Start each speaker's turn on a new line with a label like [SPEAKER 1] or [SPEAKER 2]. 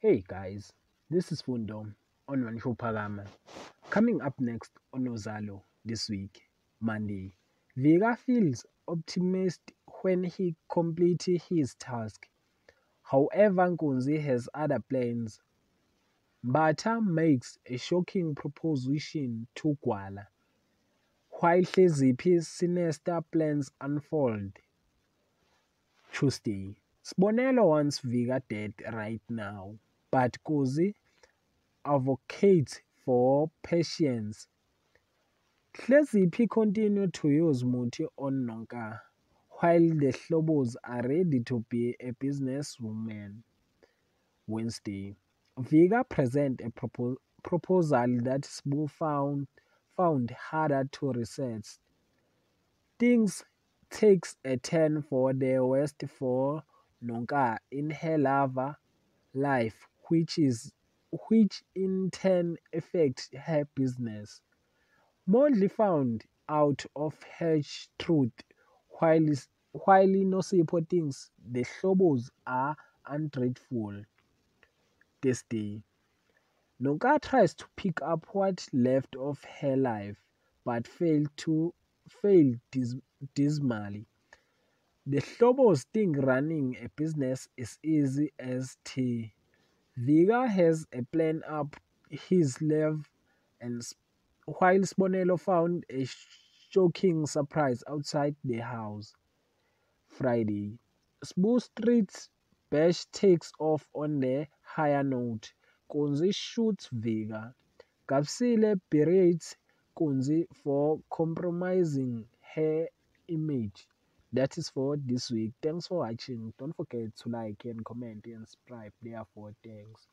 [SPEAKER 1] Hey guys, this is Fundo on Manshopagama. Coming up next on Uzalo this week, Monday, Vika feels optimistic when he completes his task. However, Nkunzi has other plans. Bata makes a shocking proposition to Gwala, while Hleziphi's sinister plans unfold. Tuesday, Sbonelo wants Vika dead right now, but Nkunzi advocates for patience. Hleziphi continued to use muthi on Nonka, while the Hlobos are ready to be a businesswoman. Wednesday, Vika present a proposal that Sbu found harder to resist. Things takes a turn for the West for Nonka in her lover life, which in turn affects her business. Mondli found out of her truth while while Nosipho thinks the Hlobos are ungrateful. This day, Nonka tries to pick up what left of her life, but failed dismally. The Hlobos think running a business is easy as tea. Vika has a plan up his sleeve, and while Sbonelo found a shocking surprise outside the house. Friday, Smooth Street's Bash takes off on the higher note. Nkunzi shoots Vika. Kapsile berates Nkunzi for compromising her image. That is for this week. Thanks for watching. Don't forget to like and comment and subscribe. Therefore, thanks.